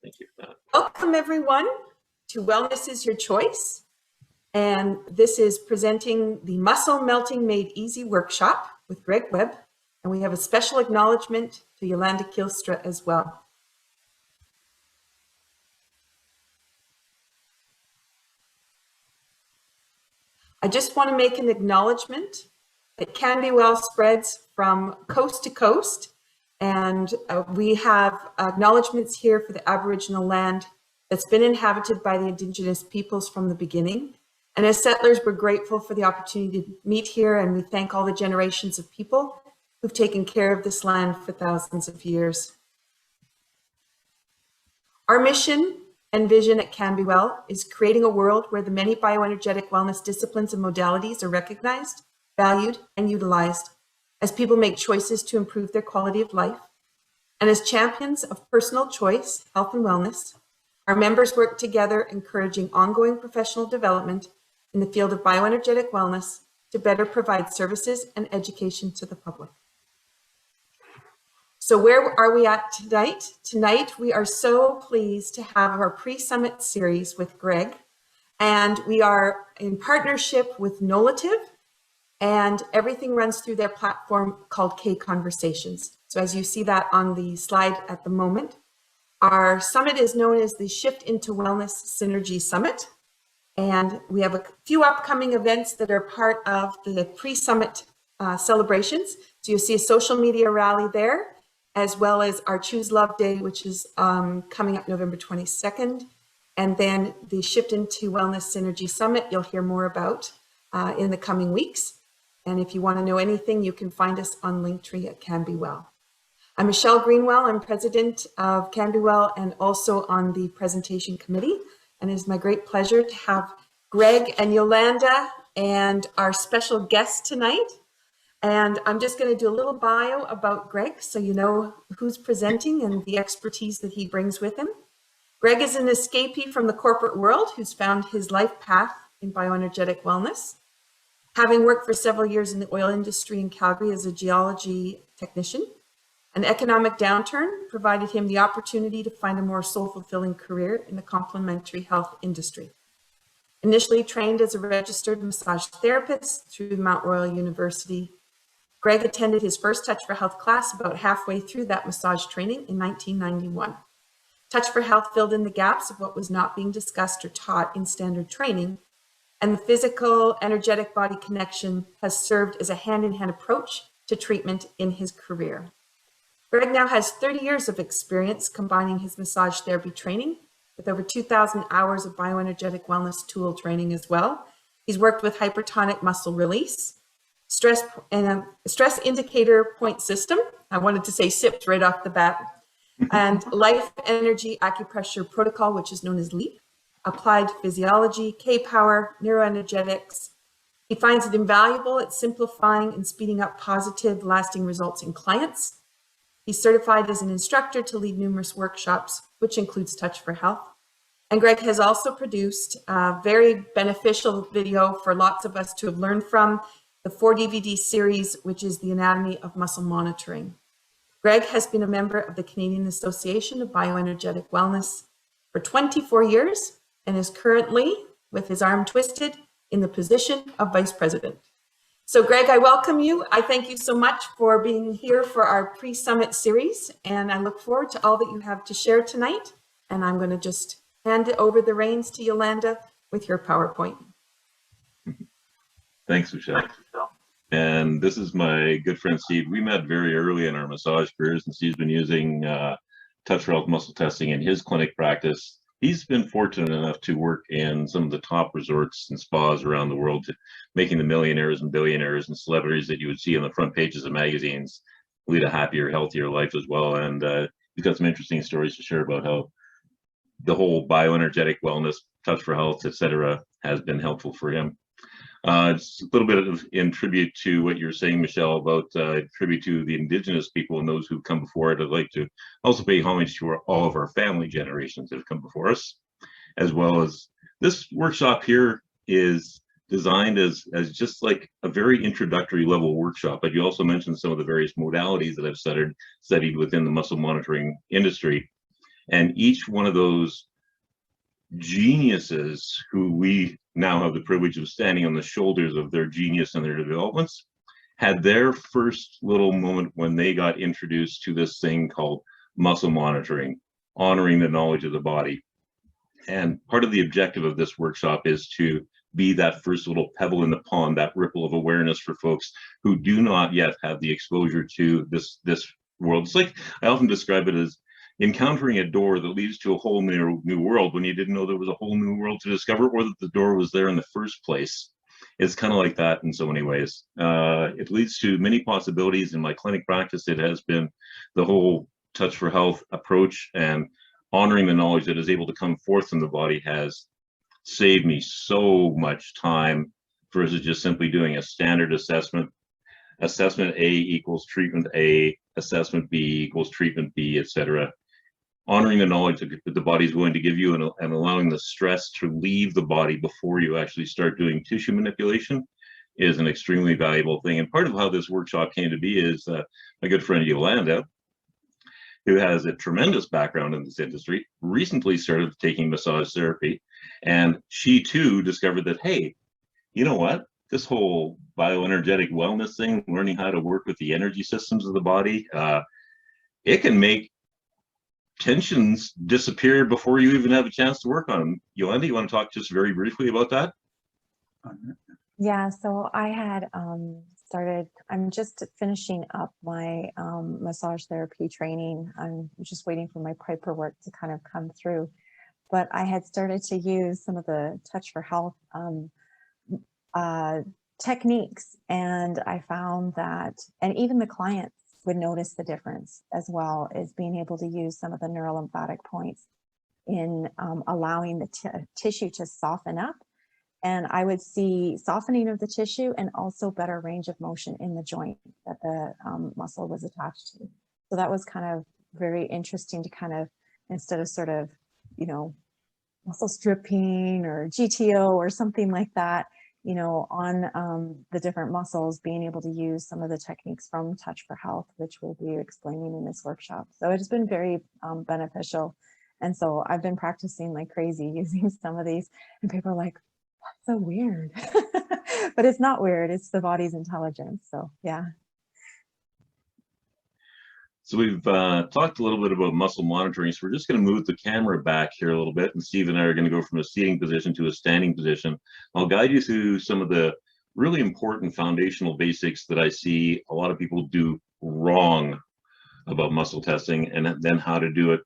Thank you for that. Welcome everyone to Wellness is Your Choice. And this is presenting the Muscle Melting Made Easy workshop with Greg Webb. And we have a special acknowledgement to Yolanda Kielstra as well. I just want to make an acknowledgement that CanBeWell spreads from coast to coast. And we have acknowledgements here for the Aboriginal land that's been inhabited by the Indigenous peoples from the beginning. And as settlers, we're grateful for the opportunity to meet here, and we thank all the generations of people who've taken care of this land for thousands of years. Our mission and vision at CanBeWell is creating a world where the many bioenergetic wellness disciplines and modalities are recognized, valued, and utilized as people make choices to improve their quality of life. And as champions of personal choice, health, and wellness, our members work together, encouraging ongoing professional development in the field of bioenergetic wellness to better provide services and education to the public. So where are we at tonight? Tonight, we are so pleased to have our pre-summit series with Greg, and we are in partnership with Nolative, and everything runs through their platform called K Conversations. So as you see that on the slide at the moment, our summit is known as the Shift into Wellness Synergy Summit. And we have a few upcoming events that are part of the pre-summit celebrations. So you'll see a social media rally there, as well as our Choose Love Day, which is coming up November 22nd. And then the Shift into Wellness Synergy Summit, you'll hear more about in the coming weeks. And if you want to know anything, you can find us on Linktree at CanBeWell. I'm Michelle Greenwell. I'm president of CanBeWell and also on the presentation committee. And it is my great pleasure to have Greg and Yolanda and our special guest tonight. And I'm just going to do a little bio about Greg so you know who's presenting and the expertise that he brings with him. Greg is an escapee from the corporate world who's found his life path in bioenergetic wellness. Having worked for several years in the oil industry in Calgary as a geology technician, an economic downturn provided him the opportunity to find a more soul-fulfilling career in the complementary health industry. Initially trained as a registered massage therapist through Mount Royal University, Greg attended his first Touch for Health class about halfway through that massage training in 1991. Touch for Health filled in the gaps of what was not being discussed or taught in standard training, and the physical, energetic body connection has served as a hand-in-hand approach to treatment in his career. Greg now has 30 years of experience combining his massage therapy training with over 2,000 hours of bioenergetic wellness tool training as well. He's worked with hypertonic muscle release, stress indicator point system. I wanted to say SIPS right off the bat, and life energy acupressure protocol, which is known as LEAP, applied physiology, K-power, neuroenergetics. He finds it invaluable at simplifying and speeding up positive, lasting results in clients. He's certified as an instructor to lead numerous workshops, which includes Touch for Health. And Greg has also produced a very beneficial video for lots of us to have learned from, the 4-DVD series, which is the Anatomy of Muscle Monitoring. Greg has been a member of the Canadian Association of Bioenergetic Wellness for 24 years and is currently, with his arm twisted, in the position of Vice President. So Greg, I welcome you. I thank you so much for being here for our pre-summit series, and I look forward to all that you have to share tonight. And I'm going to just hand over the reins to Yolanda with your PowerPoint. Thanks, Michelle. And this is my good friend Steve. We met very early in our massage careers, and Steve's been using Touch for Health muscle testing in his clinic practice. He's been fortunate enough to work in some of the top resorts and spas around the world, making the millionaires and billionaires and celebrities that you would see on the front pages of magazines lead a happier, healthier life as well. And he's got some interesting stories to share about how the whole bioenergetic wellness, Touch for Health, etc., has been helpful for him. Just a little bit in tribute to what you were saying, Michelle, about tribute to the Indigenous people and those who've come before it. I'd like to also pay homage to all of our family generations that have come before us, as well as this workshop here is designed as just like a very introductory level workshop. But you also mentioned some of the various modalities that I've studied within the muscle monitoring industry. And each one of those geniuses, who we now have the privilege of standing on the shoulders of their genius and their developments, had their first little moment when they got introduced to this thing called muscle monitoring, honoring the knowledge of the body. And part of the objective of this workshop is to be that first little pebble in the pond, that ripple of awareness for folks who do not yet have the exposure to this world. It's like, I often describe it as encountering a door that leads to a whole new world when you didn't know there was a whole new world to discover, or that the door was there in the first place. It's kind of like that in so many ways. It leads to many possibilities. In my clinic practice, it has been the whole touch for health approach, and honoring the knowledge that is able to come forth from the body has saved me so much time versus just simply doing a standard assessment. Assessment A equals treatment A, assessment B equals treatment B, etc. Honoring the knowledge that the body is willing to give you, and allowing the stress to leave the body before you actually start doing tissue manipulation is an extremely valuable thing. And part of how this workshop came to be is my good friend Yolanda, who has a tremendous background in this industry, recently started taking massage therapy. And she too discovered that, hey, you know what? This whole bioenergetic wellness thing, learning how to work with the energy systems of the body, it can make tensions disappear before you even have a chance to work on them. Yolanda, you want to talk just very briefly about that? Yeah, so I had I'm just finishing up my massage therapy training. I'm just waiting for my paperwork to kind of come through. But I had started to use some of the Touch for Health techniques, and I found that, and even the clients would notice the difference as well, as being able to use some of the neurolymphatic points in allowing the tissue to soften up. And I would see softening of the tissue and also better range of motion in the joint that the muscle was attached to. So that was kind of very interesting to kind of, instead of sort of, you know, muscle stripping or GTO or something like that, you know, on the different muscles, being able to use some of the techniques from Touch for Health, which we'll be explaining in this workshop. So it has been very beneficial. And so I've been practicing like crazy using some of these, and people are like, so weird. But it's not weird, it's the body's intelligence. So yeah. So we've talked a little bit about muscle monitoring, so we're just going to move the camera back here a little bit, and Steve and I are going to go from a seating position to a standing position. I'll guide you through some of the really important foundational basics that I see a lot of people do wrong about muscle testing, and then how to do it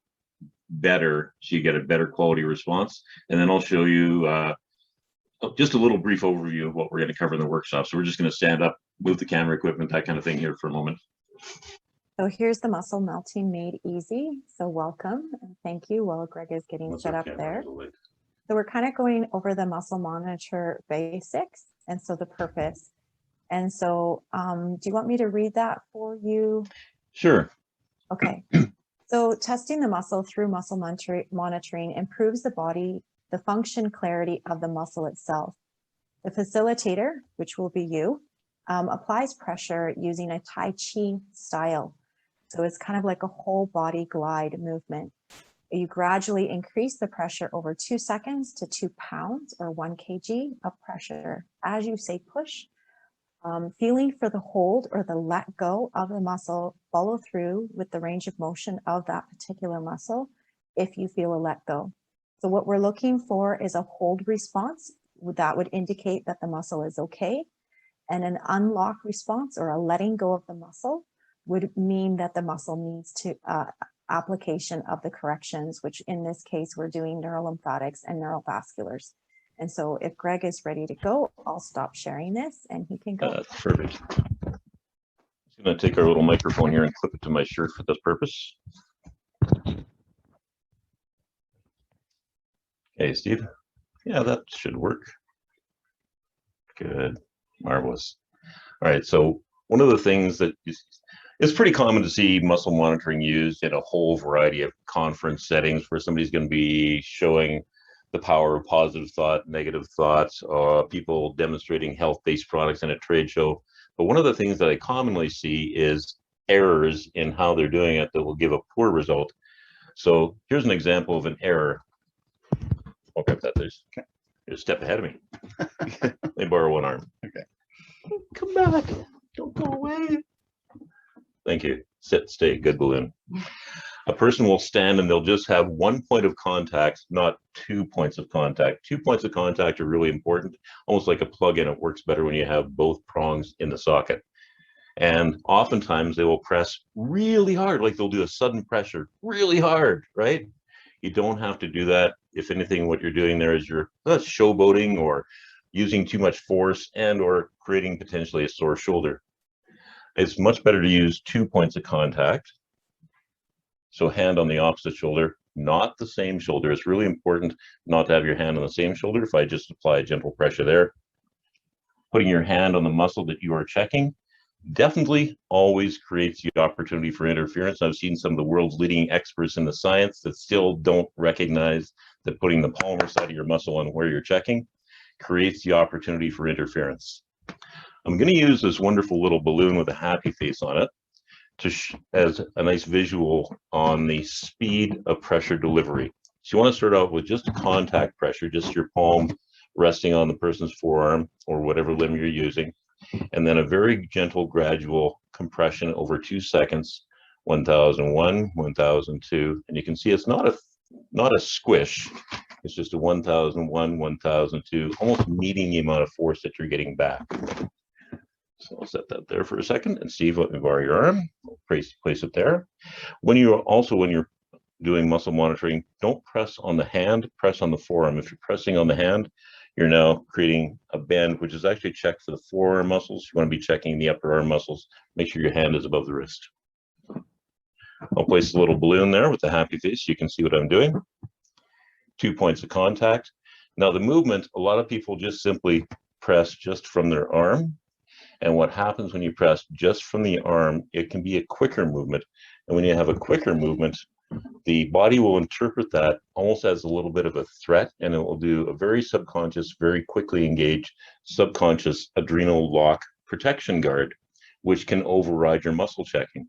better so you get a better quality response. And then I'll show you just a little brief overview of what we're going to cover in the workshop. So we're just going to stand up, move the camera equipment, that kind of thing here for a moment. So here's the muscle melting made easy. So welcome and thank you while Greg is getting set up there. So we're kind of going over the muscle monitor basics, and so the purpose. And so do you want me to read that for you? Sure. Okay. So testing the muscle through muscle monitoring improves the function clarity of the muscle itself. The facilitator, which will be you, applies pressure using a Tai Chi style. So it's kind of like a whole body glide movement. You gradually increase the pressure over 2 seconds to 2 pounds or 1 kg of pressure. As you say push, feeling for the hold or the let go of the muscle, follow through with the range of motion of that particular muscle if you feel a let go. So what we're looking for is a hold response that would indicate that the muscle is okay. And an unlock response or a letting go of the muscle would mean that the muscle needs to application of the corrections, which in this case, we're doing neurolymphatics and neurovasculars. And so if Greg is ready to go, I'll stop sharing this and he can go. Perfect. I'm going to take our little microphone here and clip it to my shirt for this purpose. Okay, Steve. Yeah, that should work. Good. Marvelous. All right, so one of the things that it's pretty common to see muscle monitoring used in a whole variety of conference settings where somebody's going to be showing the power of positive thought, negative thoughts, people demonstrating health-based products in a trade show. But one of the things that I commonly see is errors in how they're doing it that will give a poor result. So here's an example of an error. I'll grab that. There's a step ahead of me. Let me borrow one arm. Okay. Come back. Don't go away. Thank you. Sit, stay, good balloon. A person will stand and they'll just have one point of contact, not 2 points of contact. 2 points of contact are really important, almost like a plug-in. It works better when you have both prongs in the socket. And oftentimes they will press really hard, like they'll do a sudden pressure really hard, right? You don't have to do that. If anything, what you're doing there is you're showboating or using too much force and or creating potentially a sore shoulder. It's much better to use 2 points of contact. So hand on the opposite shoulder, not the same shoulder. It's really important not to have your hand on the same shoulder. If I just apply gentle pressure there, putting your hand on the muscle that you are checking definitely always creates the opportunity for interference. I've seen some of the world's leading experts in the science that still don't recognize that putting the palmar side of your muscle on where you're checking creates the opportunity for interference. I'm going to use this wonderful little balloon with a happy face on it as a nice visual on the speed of pressure delivery. So you want to start out with just a contact pressure, just your palm resting on the person's forearm or whatever limb you're using, and then a very gentle gradual compression over 2 seconds, 1001, 1002, and you can see it's not a squish, it's just a 1001, 1002, almost meeting the amount of force that you're getting back. So I'll set that there for a second, and Steve, let me borrow your arm. Place it there. When you're doing muscle monitoring, don't press on the hand, press on the forearm. If you're pressing on the hand, you're now creating a bend, which is actually checked for the forearm muscles. You want to be checking the upper arm muscles. Make sure your hand is above the wrist. I'll place a little balloon there with a happy face so you can see what I'm doing. 2 points of contact. Now the movement, a lot of people just simply press just from their arm. And what happens when you press just from the arm, it can be a quicker movement. And when you have a quicker movement, the body will interpret that almost as a little bit of a threat, and it will do a very subconscious, very quickly engaged subconscious adrenal lock protection guard, which can override your muscle checking.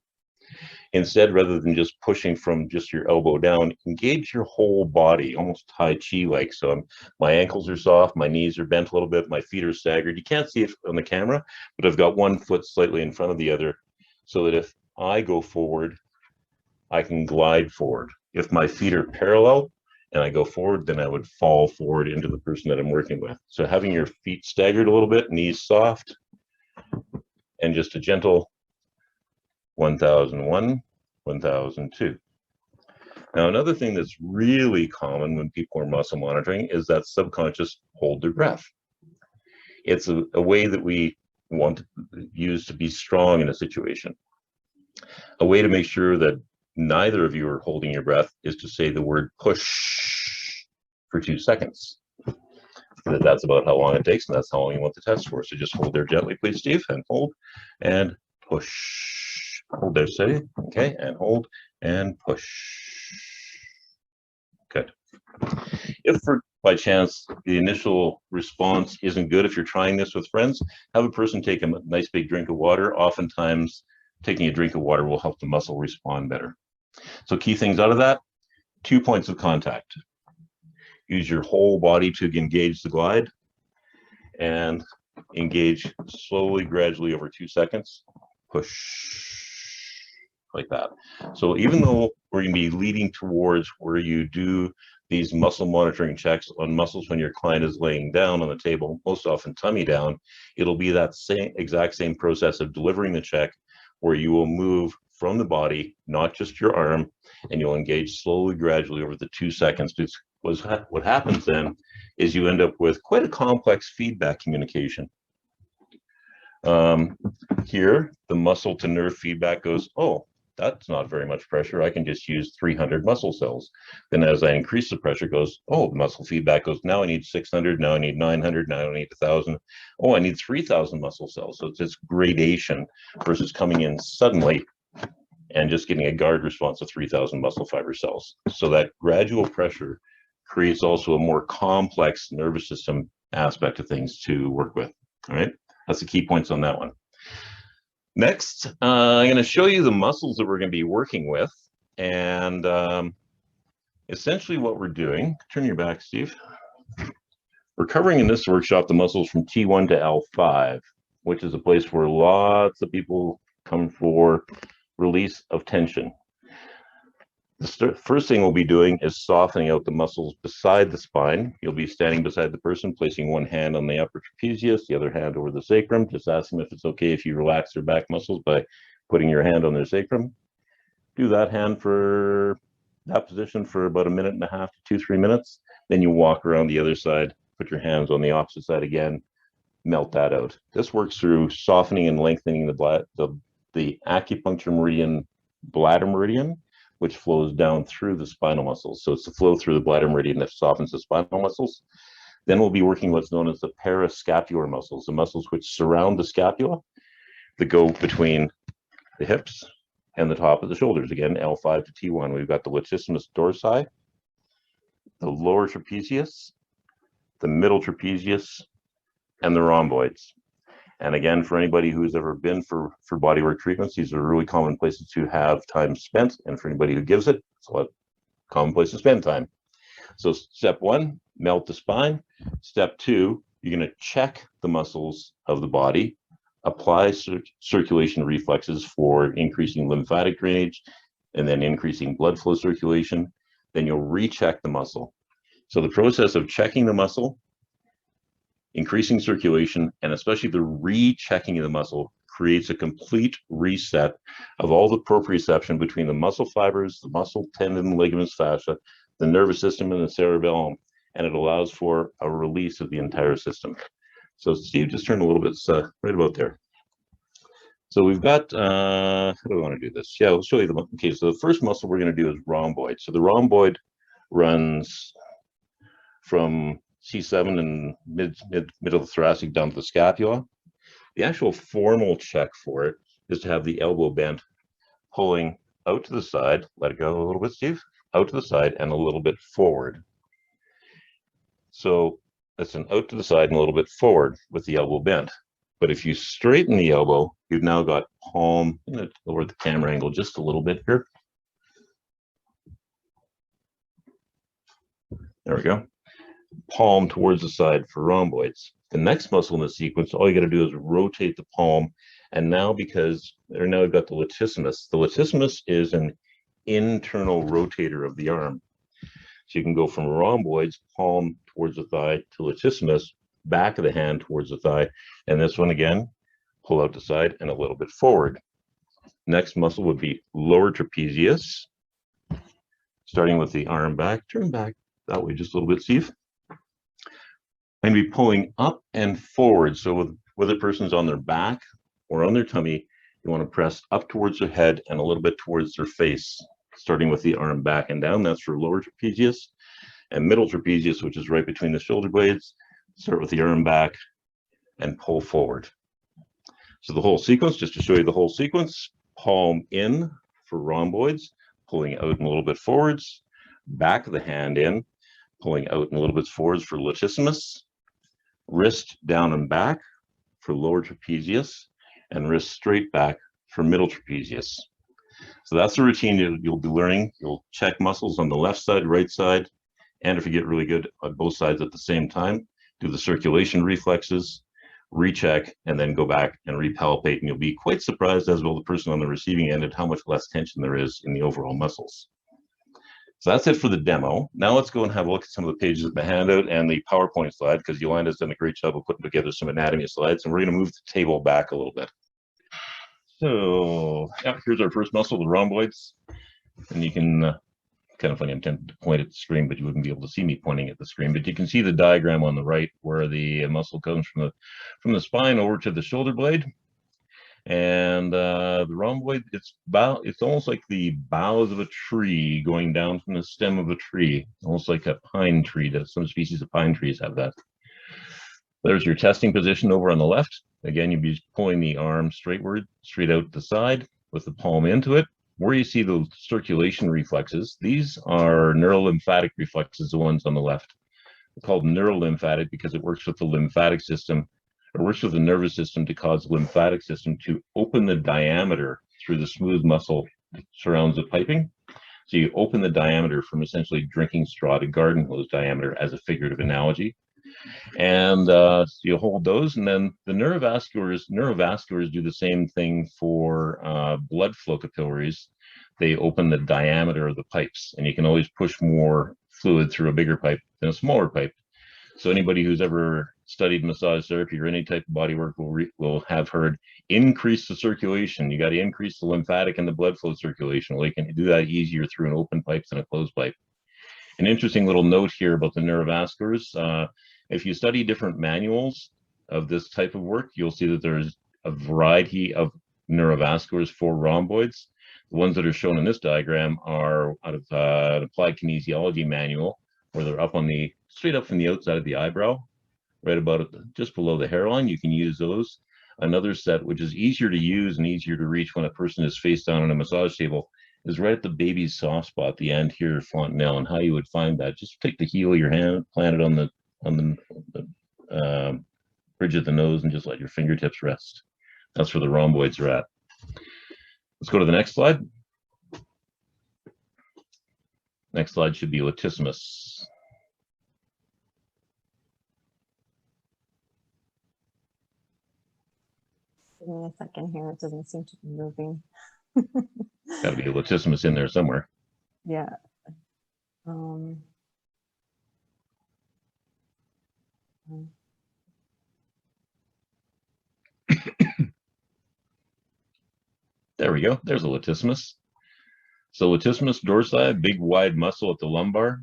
Instead, rather than just pushing from just your elbow down, engage your whole body, almost Tai Chi like. So my ankles are soft, my knees are bent a little bit, my feet are staggered. You can't see it on the camera, but I've got one foot slightly in front of the other so that if I go forward, I can glide forward. If my feet are parallel and I go forward, then I would fall forward into the person that I'm working with. So having your feet staggered a little bit, knees soft, and just a gentle 1001, 1002. Now, another thing that's really common when people are muscle monitoring is that subconscious hold their breath. It's a way that we want to use to be strong in a situation. A way to make sure that neither of you are holding your breath is to say the word push for 2 seconds. That's about how long it takes, and that's how long you want the test for. So just hold there gently, please, Steve, and hold, and push. Hold there, steady, okay, and hold, and push. Good. If by chance the initial response isn't good, if you're trying this with friends, have a person take a nice big drink of water. Oftentimes, taking a drink of water will help the muscle respond better. So key things out of that, 2 points of contact. Use your whole body to engage the glide and engage slowly, gradually over 2 seconds. Push like that. So even though we're going to be leading towards where you do these muscle monitoring checks on muscles when your client is laying down on the table, most often tummy down, it'll be that exact same process of delivering the check where you will move from the body, not just your arm, and you'll engage slowly, gradually over the 2 seconds. What happens then is you end up with quite a complex feedback communication. Here, the muscle to nerve feedback goes, oh, that's not very much pressure. I can just use 300 muscle cells. Then as I increase the pressure, goes, oh, the muscle feedback goes, now I need 600, now I need 900, now I need 1,000. Oh, I need 3,000 muscle cells. So it's this gradation versus coming in suddenly and just getting a guard response of 3,000 muscle fiber cells. So that gradual pressure creates also a more complex nervous system aspect of things to work with. All right, that's the key points on that one. Next, I'm going to show you the muscles that we're going to be working with. And Essentially what we're doing, turn your back, Steve. We're covering in this workshop the muscles from T1 to L5, which is a place where lots of people come for release of tension. The first thing we'll be doing is softening out the muscles beside the spine. You'll be standing beside the person, placing one hand on the upper trapezius, the other hand over the sacrum. Just ask them if it's okay if you relax their back muscles by putting your hand on their sacrum. Do that hand for that position for about 1.5 minutes to 2-3 minutes. Then you walk around the other side, put your hands on the opposite side again, melt that out. This works through softening and lengthening the acupuncture meridian, bladder meridian, which flows down through the spinal muscles. So it's the flow through the bladder meridian that softens the spinal muscles. Then we'll be working what's known as the parascapular muscles, the muscles which surround the scapula that go between the hips and the top of the shoulders. Again, L5 to T1. We've got the Latissimus Dorsi, the lower trapezius, the middle trapezius, and the rhomboids. And again, for anybody who's ever been for bodywork treatments, these are really common places to have time spent. And for anybody who gives it, it's a common place to spend time. So step 1, melt the spine. Step 2, you're going to check the muscles of the body, apply circulation reflexes for increasing lymphatic drainage, and then increasing blood flow circulation. Then you'll recheck the muscle. So the process of checking the muscle, increasing circulation, and especially the rechecking of the muscle creates a complete reset of all the proprioception between the muscle fibers, the muscle, tendon, ligaments, fascia, the nervous system, and the cerebellum, and it allows for a release of the entire system. So Steve, just turn a little bit right about there. So we've got, how do we want to do this? Yeah, I'll show you the, okay, so the first muscle we're going to do is rhomboid. So the rhomboid runs from C7 and middle of the thoracic down to the scapula. The actual formal check for it is to have the elbow bent, pulling out to the side, let it go a little bit, Steve, out to the side and a little bit forward. So that's an out to the side and a little bit forward with the elbow bent. But if you straighten the elbow, you've now got palm, I'm going to lower the camera angle just a little bit here. There we go. Palm towards the side for rhomboids. The next muscle in the sequence, all you got to do is rotate the palm. And now because now we've got the latissimus is an internal rotator of the arm. So you can go from rhomboids, palm towards the thigh, to latissimus, back of the hand towards the thigh. And this one again, pull out the side and a little bit forward. Next muscle would be lower trapezius. Starting with the arm back, turn back that way just a little bit, Steve. And be pulling up and forward. So whether the person's on their back or on their tummy, you want to press up towards their head and a little bit towards their face, starting with the arm back and down. That's for lower trapezius. And middle trapezius, which is right between the shoulder blades, start with the arm back and pull forward. So the whole sequence, just to show you the whole sequence, palm in for rhomboids, pulling out and a little bit forwards, back of the hand in, pulling out and a little bit forwards for latissimus, wrist down and back for lower trapezius, and wrist straight back for middle trapezius. So that's the routine you'll be learning. You'll check muscles on the left side, right side, and if you get really good on both sides at the same time, do the circulation reflexes, recheck, and then go back and repalpate, and you'll be quite surprised, as will the person on the receiving end, at how much less tension there is in the overall muscles. So that's it for the demo. Now let's go and have a look at some of the pages of the handout and the PowerPoint slide, because Yolanda's done a great job of putting together some anatomy slides, and we're going to move the table back a little bit. So yeah, here's our first muscle, the rhomboids, and you can kind of funny, I'm tempted to point at the screen, but you wouldn't be able to see me pointing at the screen. But you can see the diagram on the right where the muscle comes from the spine over to the shoulder blade. And the rhomboid, it's almost like the boughs of a tree going down from the stem of a tree, almost like a pine tree. Some species of pine trees have that. There's your testing position over on the left. Again, you'd be pulling the arm straight out the side with the palm into it. Where you see the circulation reflexes, these are neurolymphatic reflexes, the ones on the left. They're called neurolymphatic because it works with the lymphatic system. It works with the nervous system to cause the lymphatic system to open the diameter through the smooth muscle that surrounds the piping. So you open the diameter from essentially drinking straw to garden hose diameter as a figurative analogy. And so you hold those, and then the neurovasculars do the same thing for blood flow capillaries. They open the diameter of the pipes, and you can always push more fluid through a bigger pipe than a smaller pipe. So anybody who's ever studied massage therapy or any type of body work will have heard increase the circulation. You got to increase the lymphatic and the blood flow circulation. Well, you can do that easier through an open pipe than a closed pipe. An interesting little note here about the neurovasculars. If you study different manuals of this type of work, you'll see that there's a variety of neurovasculars for rhomboids. The ones that are shown in this diagram are out of an applied kinesiology manual, where they're up on the straight up from the outside of the eyebrow, right about just below the hairline. You can use those. Another set, which is easier to use and easier to reach when a person is face down on a massage table, is right at the baby's soft spot, the anterior fontanelle. And how you would find that: just take the heel of your hand, plant it on the bridge of the nose, and just let your fingertips rest. That's where the rhomboids are at. Let's go to the next slide. Next slide should be latissimus. Give me a second here. It doesn't seem to be moving. Got to be a latissimus in there somewhere. Yeah. There we go. There's a latissimus. So latissimus dorsi, big wide muscle at the lumbar.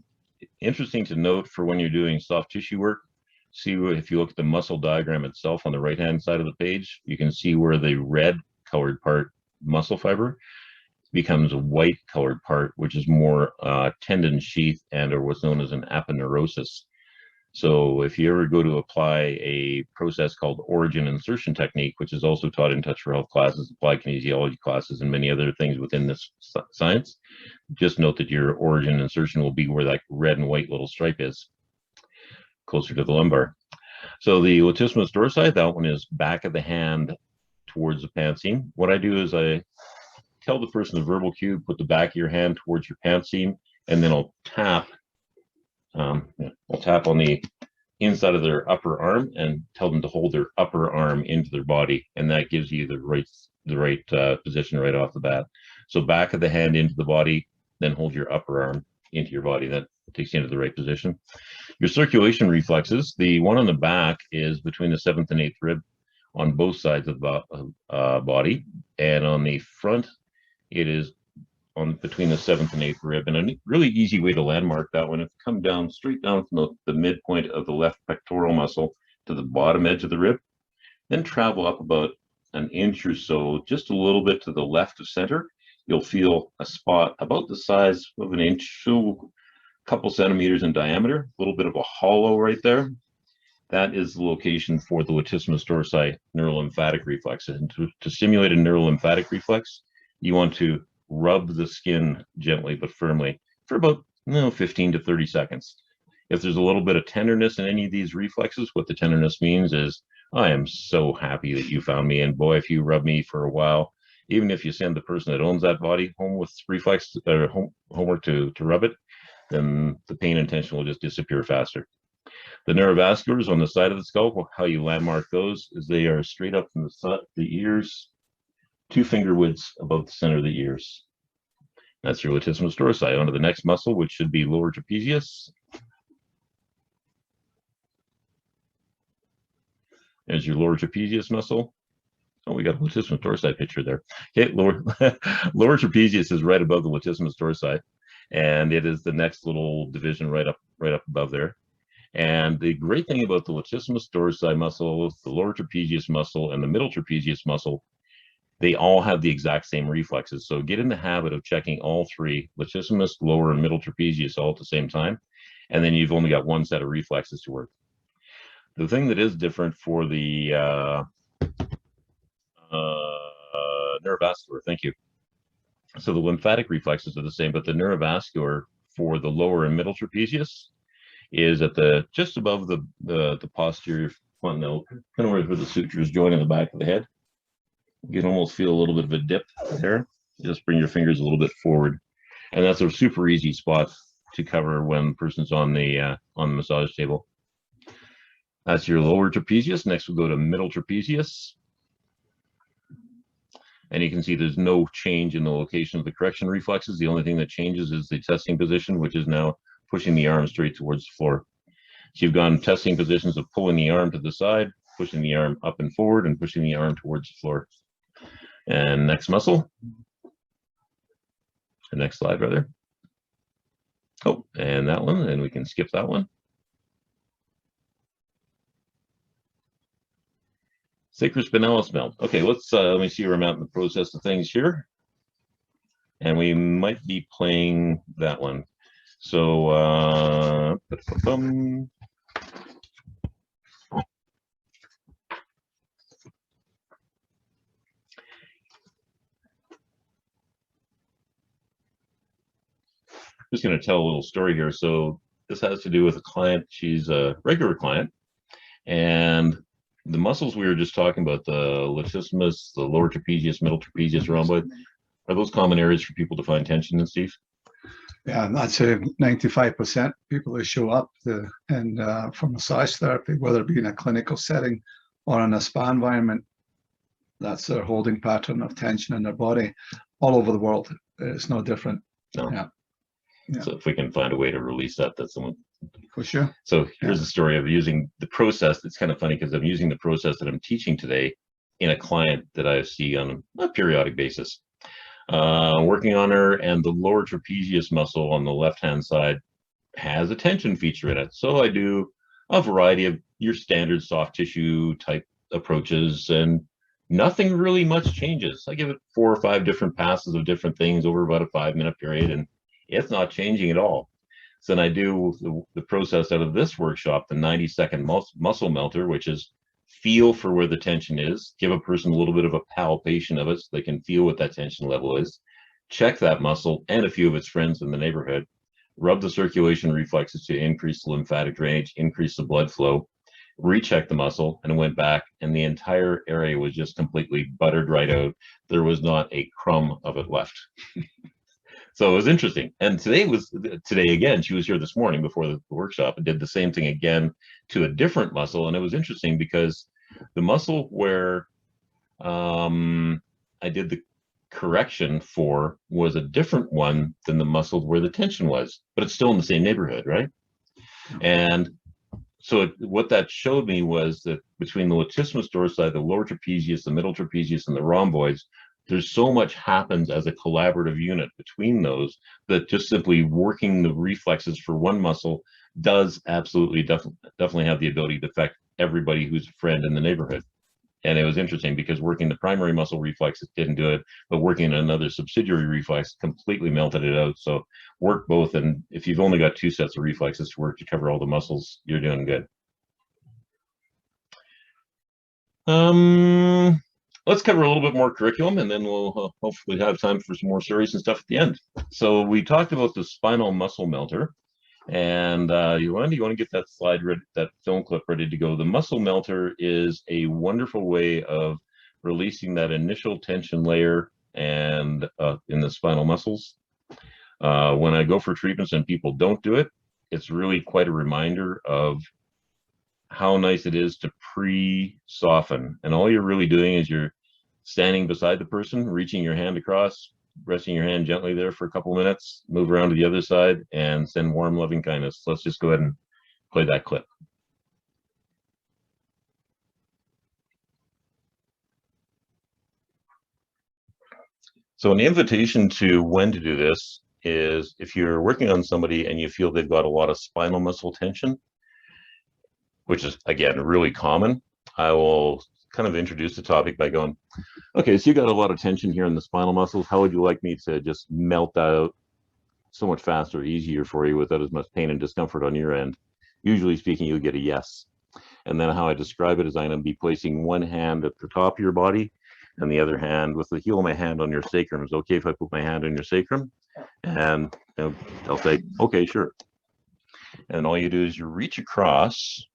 Interesting to note for when you're doing soft tissue work. See, if you look at the muscle diagram itself on the right hand side of the page, you can see where the red colored part, muscle fiber, becomes a white colored part, which is more tendon sheath and or what's known as an aponeurosis. So if you ever go to apply a process called origin insertion technique, which is also taught in touch for health classes, applied kinesiology classes, and many other things within this science, just note that your origin insertion will be where that red and white little stripe is, closer to the lumbar. So the latissimus dorsi, that one is back of the hand towards the pant seam. What I do is I tell the person the verbal cue, put the back of your hand towards your pant seam, and then I'll tap. I'll tap on the inside of their upper arm and tell them to hold their upper arm into their body, and that gives you the right position right off the bat. So back of the hand into the body, then hold your upper arm into your body. That takes you into the right position. Your circulation reflexes, the one on the back is between the 7th and 8th rib on both sides of the body, and on the front it is on between the 7th and 8th rib. And a really easy way to landmark that one, if you come down straight down from the midpoint of the left pectoral muscle to the bottom edge of the rib, then travel up about an inch or so, just a little bit to the left of center, you'll feel a spot about the size of an inch, so a couple centimeters in diameter, a little bit of a hollow right there. That is the location for the latissimus dorsi neurolymphatic reflex. And to stimulate a neurolymphatic reflex, you want to rub the skin gently but firmly for about 15 to 30 seconds. If there's a little bit of tenderness in any of these reflexes, what the tenderness means is, I am so happy that you found me, and boy, if you rub me for a while, even if you send the person that owns that body home with reflex or homework to rub it, then the pain and tension will just disappear faster. The neurovasculars on the side of the skull, how you landmark those is they are straight up from the ears, 2 finger widths above the center of the ears. That's your latissimus dorsi. On to the next muscle, which should be lower trapezius. There's your lower trapezius muscle. Oh, we got a latissimus dorsi picture there. Okay, lower trapezius is right above the latissimus dorsi, and it is the next little division right up above there. And the great thing about the latissimus dorsi muscle, the lower trapezius muscle, and the middle trapezius muscle, they all have the exact same reflexes. So get in the habit of checking all 3, latissimus, lower, and middle trapezius, all at the same time, and then you've only got one set of reflexes to work. The thing that is different for the neurovascular, thank you. So the lymphatic reflexes are the same, but the neurovascular for the lower and middle trapezius is at just above the posterior fontanelle, kind of where the sutures join in the back of the head. You can almost feel a little bit of a dip there. Just bring your fingers a little bit forward. And that's a super easy spot to cover when the person's on the massage table. That's your lower trapezius. Next we'll go to middle trapezius. And you can see there's no change in the location of the correction reflexes. The only thing that changes is the testing position, which is now pushing the arm straight towards the floor. So you've gone testing positions of pulling the arm to the side, pushing the arm up and forward, and pushing the arm towards the floor. And next muscle. The next slide, rather. Oh, and that one, and we can skip that one. Sacrospinalis melt. Okay, let's let me see where I'm at in the process of things here. And we might be playing that one. So just going to tell a little story here. So this has to do with a client. She's a regular client, and the muscles we were just talking about, the latissimus, the lower trapezius, middle trapezius, rhomboid, are those common areas for people to find tension in, Steve? Yeah, I'd say 95% people who show up for massage therapy, whether it be in a clinical setting or in a spa environment, that's their holding pattern of tension in their body all over the world. It's no different. No. Yeah. Yeah. So if we can find a way to release that, that's someone. For sure. So here's the story of using the process. It's kind of funny because I'm using the process that I'm teaching today in a client that I see on a periodic basis. Working on her, and the lower trapezius muscle on the left-hand side has a tension feature in it. So I do a variety of your standard soft tissue type approaches, and nothing really much changes. I give it 4 or 5 different passes of different things over about a 5-minute period, and it's not changing at all. So then I do the process out of this workshop, the 90-second muscle melter, which is feel for where the tension is, give a person a little bit of a palpation of it so they can feel what that tension level is, check that muscle and a few of its friends in the neighborhood, rub the circulation reflexes to increase the lymphatic drainage, increase the blood flow, recheck the muscle, and went back, and the entire area was just completely buttered right out. There was not a crumb of it left. So it was interesting. And today again, she was here this morning before the workshop and did the same thing again to a different muscle. And it was interesting because the muscle where I did the correction for was a different one than the muscle where the tension was, but it's still in the same neighborhood, right? And so what that showed me was that between the latissimus dorsi, the lower trapezius, the middle trapezius, and the rhomboids, there's so much happens as a collaborative unit between those that just simply working the reflexes for one muscle does absolutely definitely have the ability to affect everybody who's a friend in the neighborhood. And it was interesting because working the primary muscle reflexes didn't do it, but working another subsidiary reflex completely melted it out. So work both, and if you've only got 2 sets of reflexes to work to cover all the muscles, you're doing good. Let's cover a little bit more curriculum, and then we'll hopefully have time for some more stories and stuff at the end. So we talked about the spinal muscle melter, and Yolanda, you want to get that slide ready, that film clip ready to go. The muscle melter is a wonderful way of releasing that initial tension layer and in the spinal muscles. When I go for treatments and people don't do it, it's really quite a reminder of how nice it is to pre-soften. And all you're really doing is you're standing beside the person, reaching your hand across, resting your hand gently there for a couple minutes, move around to the other side, and send warm, loving kindness. Let's just go ahead and play that clip. So an invitation to when to do this is if you're working on somebody and you feel they've got a lot of spinal muscle tension, which is, again, really common, I will kind of introduce the topic by going, okay, so you got a lot of tension here in the spinal muscles. How would you like me to just melt that out so much faster, easier for you without as much pain and discomfort on your end? Usually speaking, you'll get a yes. And then how I describe it is I'm going to be placing one hand at the top of your body and the other hand with the heel of my hand on your sacrum. Is it okay if I put my hand on your sacrum? And they'll say, okay, sure. And all you do is you reach across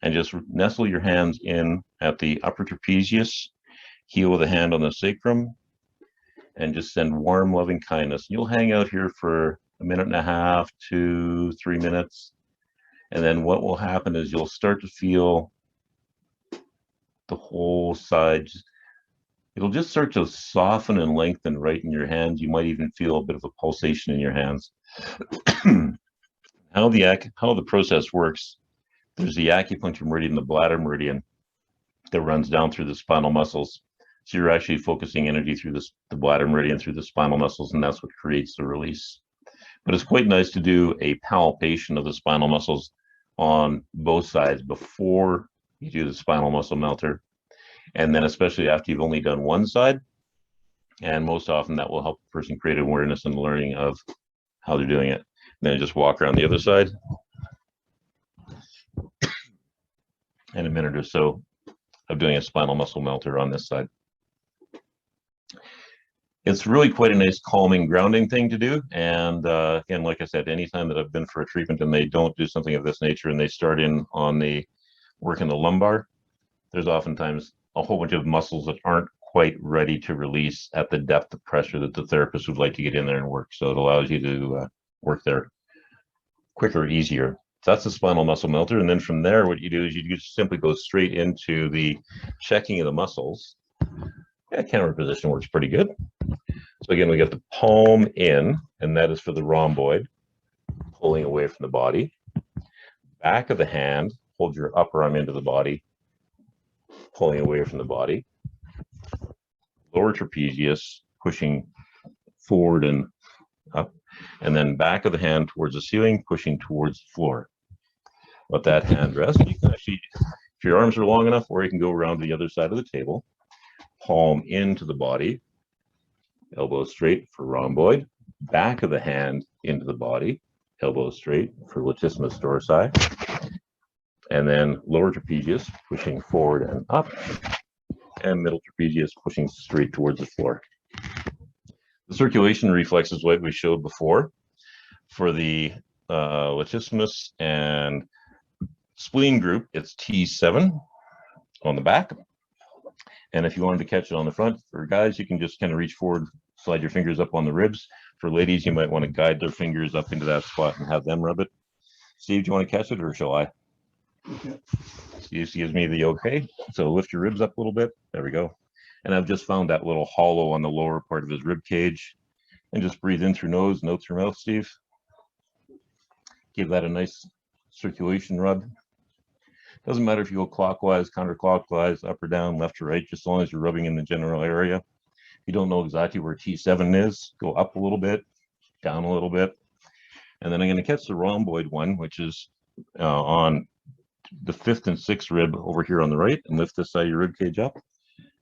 and just nestle your hands in at the upper trapezius, heel of the hand on the sacrum, and just send warm, loving kindness. You'll hang out here for a minute and a half to 3 minutes. And then what will happen is you'll start to feel the whole side. It'll just start to soften and lengthen right in your hands. You might even feel a bit of a pulsation in your hands. How the process works, there's the acupuncture meridian, the bladder meridian, that runs down through the spinal muscles. So you're actually focusing energy through the bladder meridian, through the spinal muscles, and that's what creates the release. But it's quite nice to do a palpation of the spinal muscles on both sides before you do the spinal muscle melter. And then especially after you've only done one side. And most often that will help the person create awareness and learning of how they're doing it. And then just walk around the other side. And a minute or so of doing a spinal muscle melter on this side. It's really quite a nice calming, grounding thing to do. And again, like I said, anytime that I've been for a treatment and they don't do something of this nature and they start in on the work in the lumbar, there's oftentimes a whole bunch of muscles that aren't quite ready to release at the depth of pressure that the therapist would like to get in there and work. So it allows you to work there quicker, easier. So that's the spinal muscle melter. And then from there, what you do is you just simply go straight into the checking of the muscles. Yeah, camera position works pretty good. So again, we got the palm in, and that is for the rhomboid, pulling away from the body. Back of the hand, hold your upper arm into the body, pulling away from the body. Lower trapezius, pushing forward and up. And then back of the hand towards the ceiling, pushing towards the floor. Let that hand rest. You can actually, if your arms are long enough, or you can go around to the other side of the table. Palm into the body, elbow straight for rhomboid, back of the hand into the body, elbow straight for latissimus dorsi, and then lower trapezius pushing forward and up, and middle trapezius pushing straight towards the floor. The circulation reflex is what we showed before. For the latissimus and spleen group, it's T7 on the back. And if you wanted to catch it on the front, for guys, you can just kind of reach forward, slide your fingers up on the ribs. For ladies, you might want to guide their fingers up into that spot and have them rub it. Steve, do you want to catch it, or shall I? Okay. Steve gives me the okay. So lift your ribs up a little bit. There we go. And I've just found that little hollow on the lower part of his rib cage. And just breathe in through nose and out through mouth, Steve. Give that a nice circulation rub. Doesn't matter if you go clockwise, counterclockwise, up or down, left or right, just as long as you're rubbing in the general area. If you don't know exactly where T7 is, go up a little bit, down a little bit. And then I'm going to catch the rhomboid one, which is on the 5th and 6th rib over here on the right, and lift this side of your rib cage up.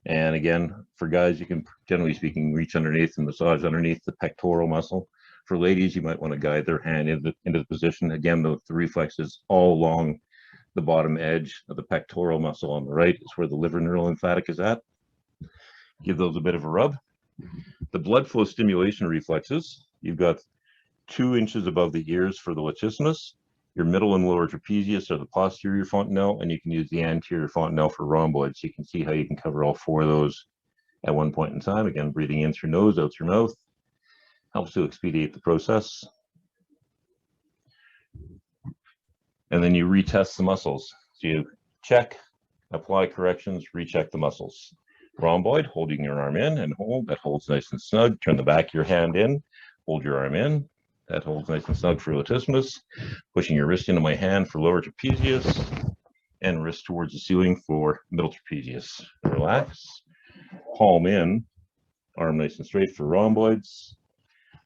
And again, for guys, you can, generally speaking, reach underneath and massage underneath the pectoral muscle. For ladies, you might want to guide their hand into the position. Again, the reflex is all along the bottom edge of the pectoral muscle on the right is where the liver neurolymphatic is at. Give those a bit of a rub. The blood flow stimulation reflexes, you've got 2 inches above the ears for the latissimus. Your middle and lower trapezius are the posterior fontanelle, and you can use the anterior fontanelle for rhomboids. You can see how you can cover all 4 of those at one point in time. Again, breathing in through nose, out through mouth. Helps to expedite the process. And then you retest the muscles. So you check, apply corrections, recheck the muscles. Rhomboid, holding your arm in and hold. That holds nice and snug. Turn the back of your hand in, hold your arm in. That holds nice and snug for latissimus. Pushing your wrist into my hand for lower trapezius, and wrist towards the ceiling for middle trapezius. Relax. Palm in, arm nice and straight for rhomboids.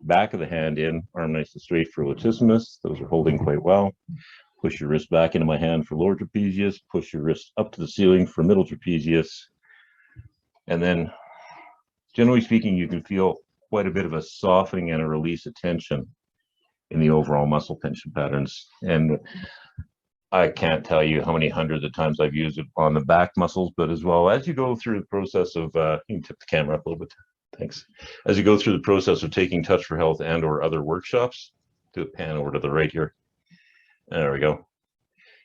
Back of the hand in, arm nice and straight for latissimus. Those are holding quite well. Push your wrist back into my hand for lower trapezius. Push your wrist up to the ceiling for middle trapezius. And then, generally speaking, you can feel quite a bit of a softening and a release of tension in the overall muscle tension patterns. And I can't tell you how many hundreds of times I've used it on the back muscles, but as well as you go through the process of, you can tip the camera up a little bit. Thanks. As you go through the process of taking Touch for Health and or other workshops, do a pan over to the right here. There we go.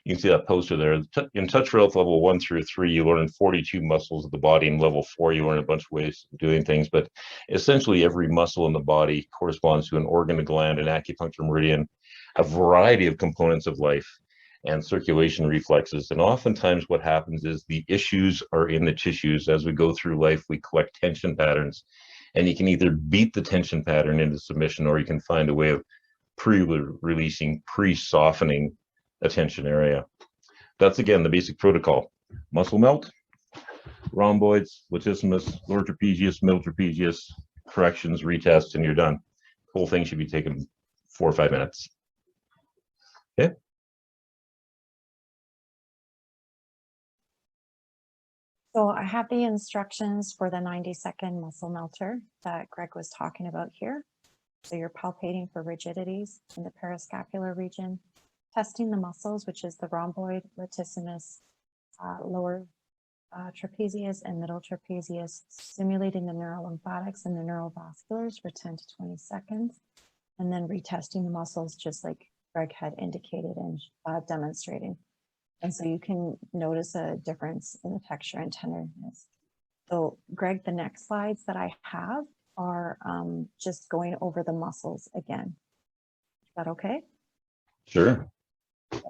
You can see that poster there. In touch growth level 1 through 3, you learn 42 muscles of the body. In level 4, you learn a bunch of ways of doing things. But essentially, every muscle in the body corresponds to an organ, a gland, an acupuncture meridian, a variety of components of life, and circulation reflexes. And oftentimes what happens is the issues are in the tissues. As we go through life, we collect tension patterns. And you can either beat the tension pattern into submission, or you can find a way of pre-releasing, pre-softening a tension area. That's, again, the basic protocol. Muscle melt, rhomboids, latissimus, lower trapezius, middle trapezius, corrections, retest, and you're done. The whole thing should be taken 4 or 5 minutes. Okay. So I have the instructions for the 90-second muscle melter that Greg was talking about here. So you're palpating for rigidities in the parascapular region, testing the muscles, which is the rhomboid, latissimus, lower trapezius and middle trapezius, stimulating the neurolymphatics and the neurovasculars for 10 to 20 seconds, and then retesting the muscles just like Greg had indicated and demonstrated. And so you can notice a difference in the texture and tenderness. So Greg, the next slides that I have are just going over the muscles again. Is that okay? Sure. I'm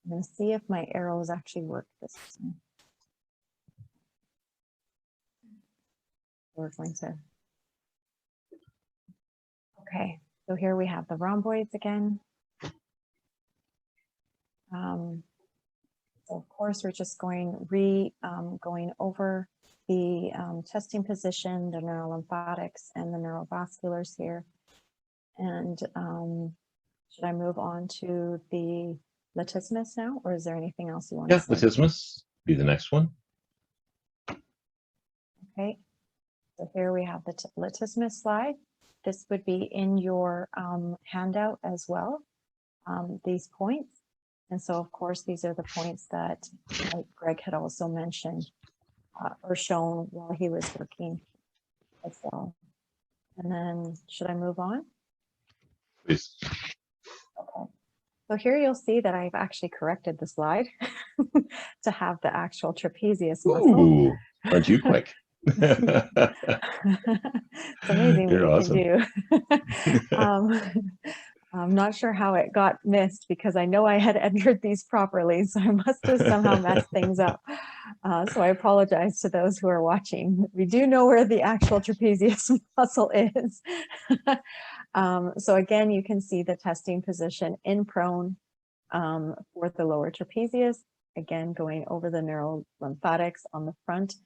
going to see if my arrows actually work this time. We're going to. Okay, so here we have the rhomboids again. So of course, we're just going over the testing position, the neurolymphatics and the neurovasculars here. And should I move on to the latissimus now, or is there anything else you want to say? Latissimus be the next one. Okay, so here we have the latissimus slide. This would be in your handout as well, these points. And so, of course, these are the points that Greg had also mentioned or shown while he was working as well. And then, should I move on? Please. Okay. So here you'll see that I've actually corrected the slide to have the actual trapezius muscle. Ooh, aren't you quick? It's amazing You're what awesome. you can do. I'm not sure how it got missed because I know I had entered these properly, so I must have somehow messed things up. So I apologize to those who are watching. We do know where the actual trapezius muscle is. So again, you can see the testing position in prone for the lower trapezius, again, going over the neurolymphatics on the front.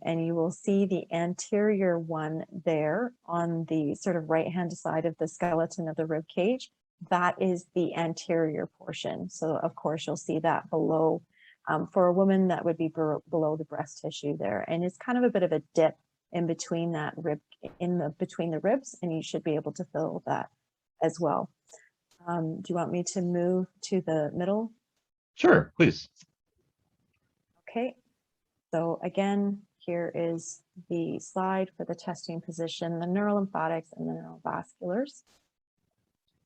And you will see the anterior one there on the sort of right-hand side of the skeleton of the rib cage. That is the anterior portion. So of course you'll see that below. For a woman, that would be below the breast tissue there. And it's kind of a bit of a dip in between that rib, between the ribs, and you should be able to feel that as well. Do you want me to move to the middle? Sure, please. Okay. So again, here is the slide for the testing position, the neurolymphatics and the neurovasculars.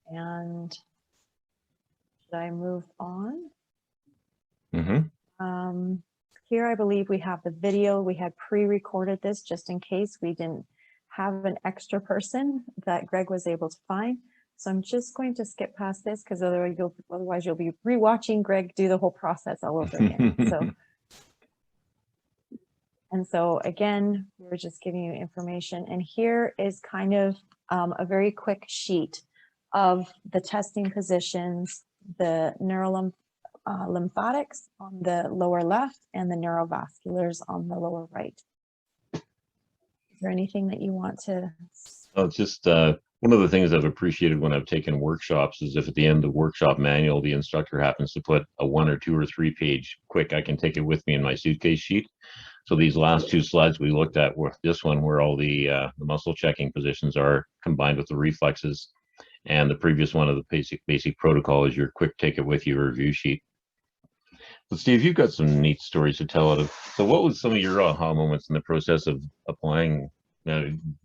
And should I move on? Mm-hmm. Here, I believe we have the video. We had pre-recorded this just in case we didn't have an extra person that Greg was able to find. So I'm just going to skip past this because otherwise you'll be rewatching Greg do the whole process all over again. And so again, we're just giving you information. And here is kind of a very quick sheet of the testing positions, the neurolymphatics on the lower left and the neurovasculars on the lower right. Is there anything that you want to? Oh, just one of the things I've appreciated when I've taken workshops is if at the end of the workshop manual, the instructor happens to put a 1 or 2 or 3 page quick, I can take it with me in my suitcase sheet. So these last 2 slides we looked at were this one where all the muscle checking positions are combined with the reflexes, and the previous one of the basic protocol is your quick take it with you review sheet. But Steve, you've got some neat stories to tell out of. So what was some of your aha moments in the process of applying,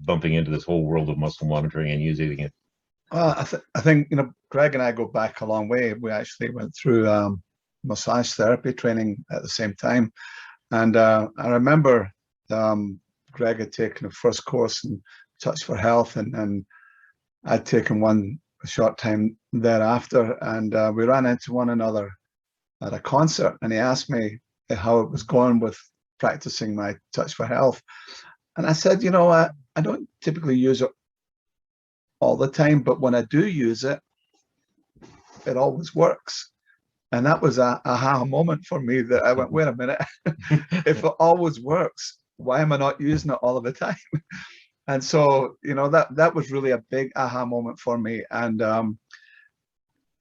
bumping into this whole world of muscle monitoring and using it? I think Greg and I go back a long way. We actually went through massage therapy training at the same time. And I remember Greg had taken the first course in Touch for Health, and I'd taken one a short time thereafter, and we ran into one another at a concert, and he asked me how it was going with practicing my Touch for Health. And I said, I don't typically use it all the time, but when I do use it, it always works. And that was a aha moment for me, that I went, wait a minute, if it always works, why am I not using it all of the time? And so, that was really a big aha moment for me. And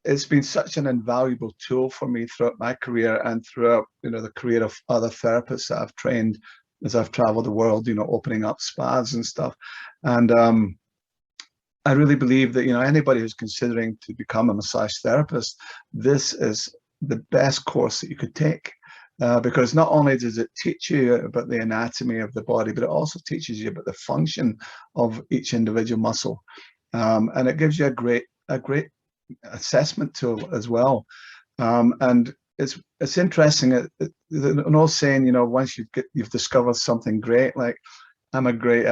it's been such an invaluable tool for me throughout my career, and throughout, the career of other therapists that I've trained as I've traveled the world, opening up spas and stuff. And I really believe that, anybody who's considering to become a massage therapist, this is the best course that you could take. Because not only does it teach you about the anatomy of the body, but it also teaches you about the function of each individual muscle. And it gives you a great assessment tool as well. And it's interesting, an old saying, once you've discovered something great, like I'm a great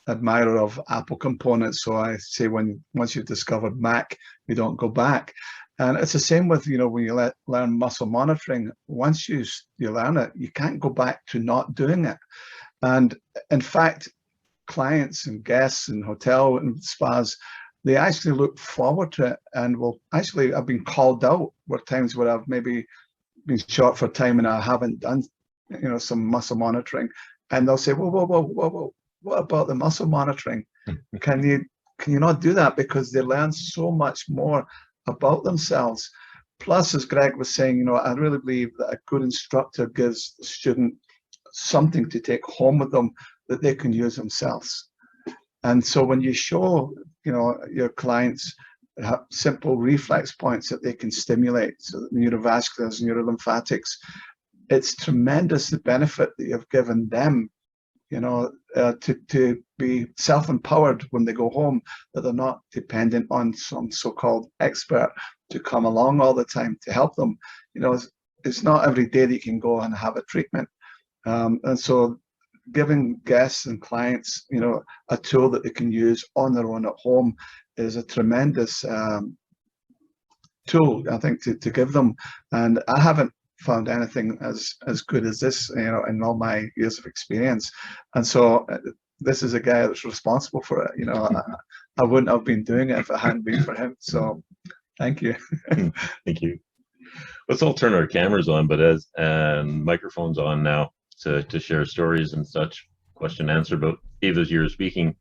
admirer of Apple components. So I say, once you've discovered Mac, you don't go back. And it's the same with, when you learn muscle monitoring. Once you learn it, you can't go back to not doing it. And in fact, clients and guests in hotel and spas, they actually look forward to it, and I've been called out where times where I've maybe been short for time and I haven't done, some muscle monitoring, and they'll say, whoa, what about the muscle monitoring? Can you not do that? Because they learn so much more about themselves. Plus, as Greg was saying, I really believe that a good instructor gives the student something to take home with them that they can use themselves. And so when you show, your clients have simple reflex points that they can stimulate, so neurovasculars, neurolymphatics, it's tremendous the benefit that you've given them, to be self-empowered when they go home, that they're not dependent on some so-called expert to come along all the time to help them. It's not every day that you can go and have a treatment. And so giving guests and clients, a tool that they can use on their own at home is a tremendous tool, I think, to give them. And I haven't found anything as good as this, in all my years of experience. And so this is a guy that's responsible for it. I wouldn't have been doing it if it hadn't been for him. So thank you. Thank you. Let's all turn our cameras on, and microphones on now to share stories and such, question and answer. But Eve, as you were speaking,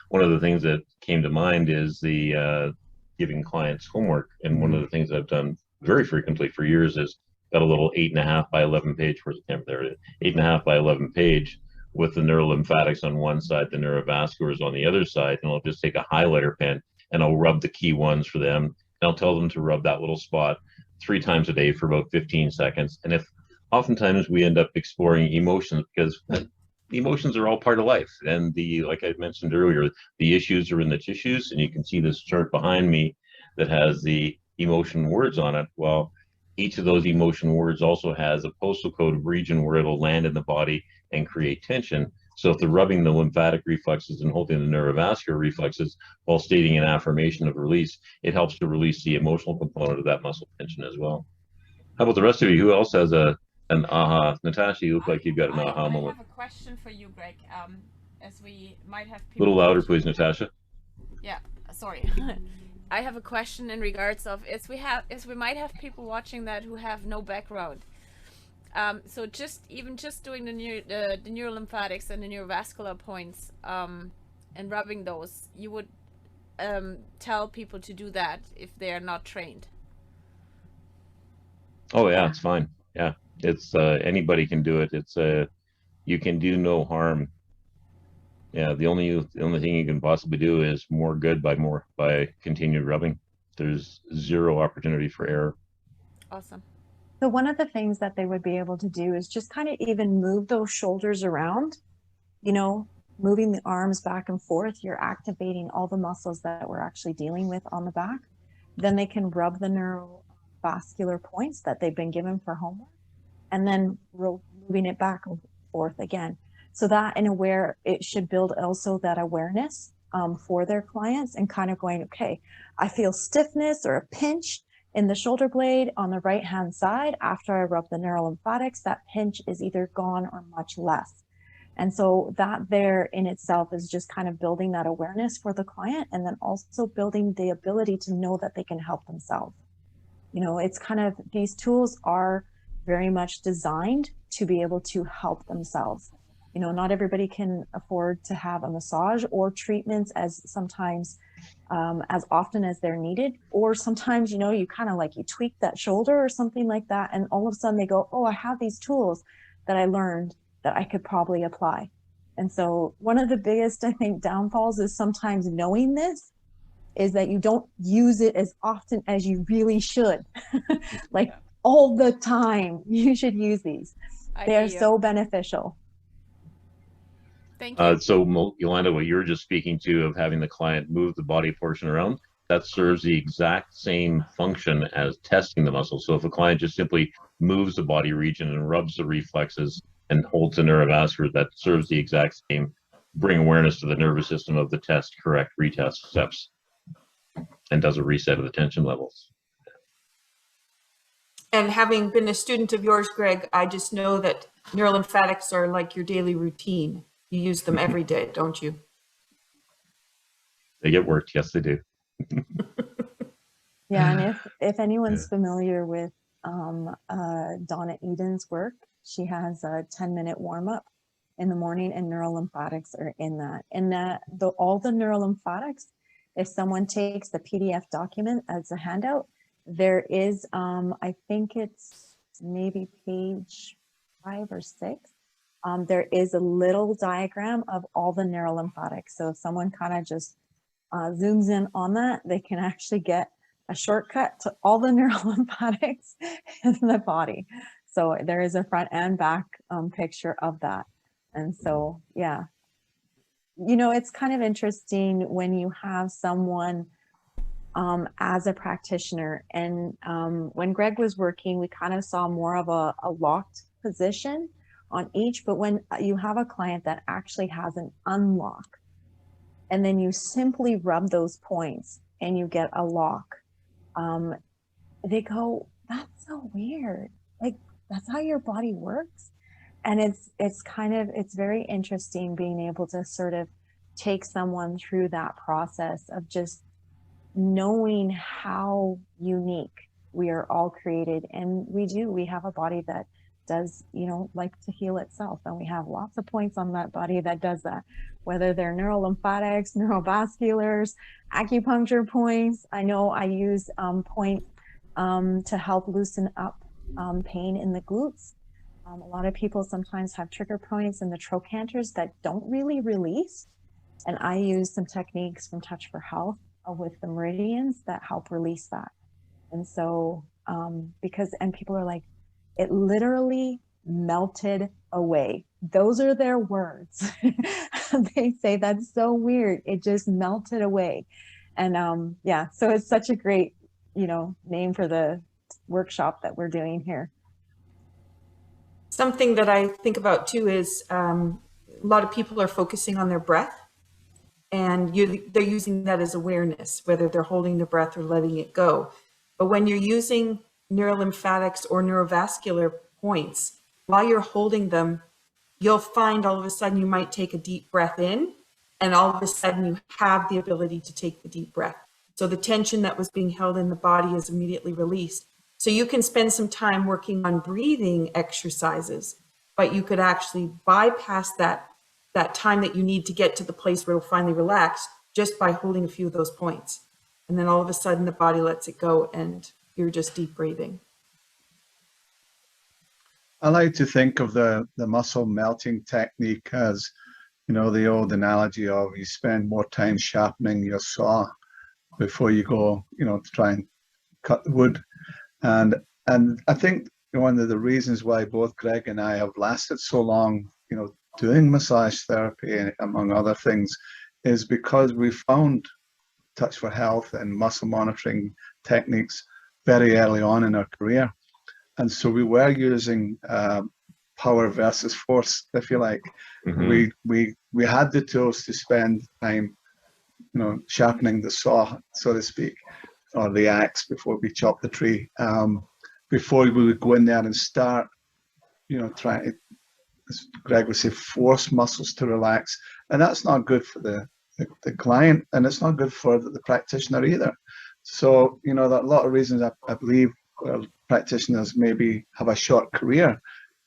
one of the things that came to mind is the giving clients homework. And one of the things I've done very frequently for years is got a little 8.5 by 11 page, where's the camera? There it is, 8.5 by 11 page with the neurolymphatics on one side, the neurovasculars on the other side, and I'll just take a highlighter pen and I'll rub the key ones for them. And I'll tell them to rub that little spot 3 times a day for about 15 seconds. And if oftentimes we end up exploring emotions, because emotions are all part of life. And like I mentioned earlier, the issues are in the tissues, and you can see this chart behind me that has the emotion words on it. Well, each of those emotion words also has a postal code region where it'll land in the body and create tension. So if they're rubbing the lymphatic reflexes and holding the neurovascular reflexes while stating an affirmation of release, it helps to release the emotional component of that muscle tension as well. How about the rest of you? Who else has an aha? Natasha, you look like you've got an aha moment. I have a question for you, Greg. As we might have people. A little louder, please, Natasha. Yeah, sorry. I have a question in regards of as we might have people watching that who have no background. So just doing the neurolymphatics and the neurovascular points and rubbing those, you would tell people to do that if they are not trained. Oh yeah, it's fine. Yeah, it's anybody can do it. It's you can do no harm. Yeah, the only thing you can possibly do is more good by continued rubbing. There's zero opportunity for error. Awesome. So one of the things that they would be able to do is just kind of even move those shoulders around, moving the arms back and forth. You're activating all the muscles that we're actually dealing with on the back. Then they can rub the vascular points that they've been given for homework, and then moving it back and forth again. So that it should build also that awareness for their clients, and kind of going, okay, I feel stiffness or a pinch in the shoulder blade on the right hand side. After I rub the neurolymphatics, that pinch is either gone or much less. And so that there in itself is just kind of building that awareness for the client, and then also building the ability to know that they can help themselves. You know, it's kind of, these tools are very much designed to be able to help themselves. You know, not everybody can afford to have a massage or treatments as sometimes as often as they're needed. Or sometimes, you know, you kind of like, you tweak that shoulder or something like that, and all of a sudden they go, oh, I have these tools that I learned that I could probably apply. And so one of the biggest, I think, downfalls is sometimes knowing this is that you don't use it as often as you really should. Like all the time, you should use these. They are so beneficial. Thank you. So Yolanda, what you were just speaking to of having the client move the body portion around, that serves the exact same function as testing the muscle. So if a client just simply moves the body region and rubs the reflexes and holds the neurovascular, that serves the exact same, bring awareness to the nervous system of the test, correct, retest steps, and does a reset of the tension levels. And having been a student of yours, Greg, I just know that neurolymphatics are like your daily routine. You use them every day, don't you? They get worked. Yes, they do. Yeah, and if anyone's familiar with Donna Eden's work, she has a 10-minute warm-up in the morning, and neurolymphatics are in that. And all the neurolymphatics, if someone takes the PDF document as a handout, there is, I think it's maybe page 5 or 6. There is a little diagram of all the neurolymphatics. So if someone kind of just zooms in on that, they can actually get a shortcut to all the neurolymphatics in the body. So there is a front and back picture of that. And so, yeah, you know, it's kind of interesting when you have someone as a practitioner. And when Greg was working, we kind of saw more of a locked position on each. But when you have a client that actually has an unlock, and then you simply rub those points and you get a lock, they go, that's so weird. Like, that's how your body works. And it's very interesting being able to sort of take someone through that process of just knowing how unique we are all created. And we have a body that does, you know, like to heal itself. And we have lots of points on that body that does that, whether they're neurolymphatics, neurovasculars, acupuncture points. I know I use points to help loosen up pain in the glutes. A lot of people sometimes have trigger points in the trochanters that don't really release. And I use some techniques from Touch for Health with the meridians that help release that. And so, people are like, it literally melted away. Those are their words. They say, that's so weird. It just melted away. And yeah, so it's such a great, you know, name for the workshop that we're doing here. Something that I think about too is a lot of people are focusing on their breath, and they're using that as awareness, whether they're holding their breath or letting it go. But when you're using neurolymphatics or neurovascular points, while you're holding them, you'll find all of a sudden you might take a deep breath in, and all of a sudden you have the ability to take the deep breath. So the tension that was being held in the body is immediately released. So you can spend some time working on breathing exercises, but you could actually bypass that time that you need to get to the place where it'll finally relax just by holding a few of those points. And then all of a sudden the body lets it go and you're just deep breathing. I like to think of the muscle melting technique as, you know, the old analogy of you spend more time sharpening your saw before you go, you know, to try and cut the wood. And I think one of the reasons why both Greg and I have lasted so long, you know, doing massage therapy, among other things, is because we found Touch for Health and muscle monitoring techniques very early on in our career. And so we were using power versus force, if you like. Mhm. We had the tools to spend time, sharpening the saw, so to speak, or the axe before we chop the tree. Before we would go in there and start, trying to, as Greg would say, force muscles to relax. And that's not good for the client, and it's not good for the practitioner either. So, there are a lot of reasons I believe practitioners maybe have a short career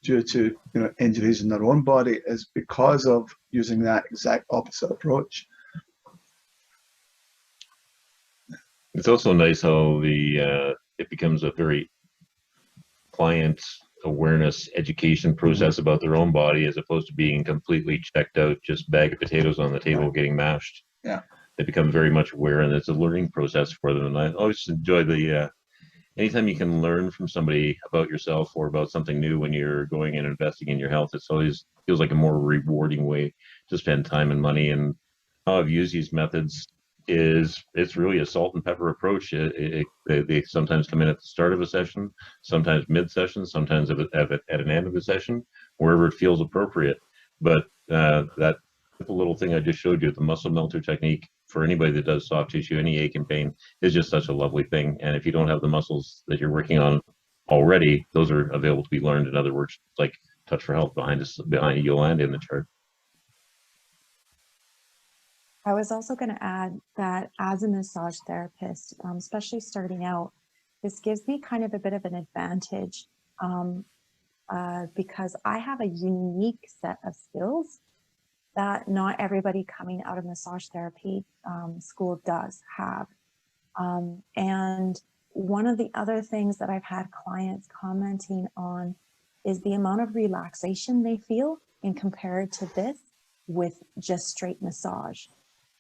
due to injuries in their own body is because of using that exact opposite approach. It's also nice how it becomes a very client awareness education process about their own body, as opposed to being completely checked out, just bag of potatoes on the table getting mashed. Yeah. They become very much aware, and it's a learning process for them. And I always enjoy anytime you can learn from somebody about yourself or about something new when you're going and investing in your health, it's always feels like a more rewarding way to spend time and money. And how I've used these methods is it's really a salt and pepper approach. They sometimes come in at the start of a session, sometimes mid-session, sometimes at an end of a session, wherever it feels appropriate. But that simple little thing I just showed you, the muscle melter technique, for anybody that does soft tissue, any ache and pain, is just such a lovely thing. And if you don't have the muscles that you're working on already, those are available to be learned in other works like Touch for Health behind you'll land in the chart. I was also going to add that as a massage therapist, especially starting out, this gives me kind of a bit of an advantage because I have a unique set of skills that not everybody coming out of massage therapy school does have. And one of the other things that I've had clients commenting on is the amount of relaxation they feel in compared to this with just straight massage.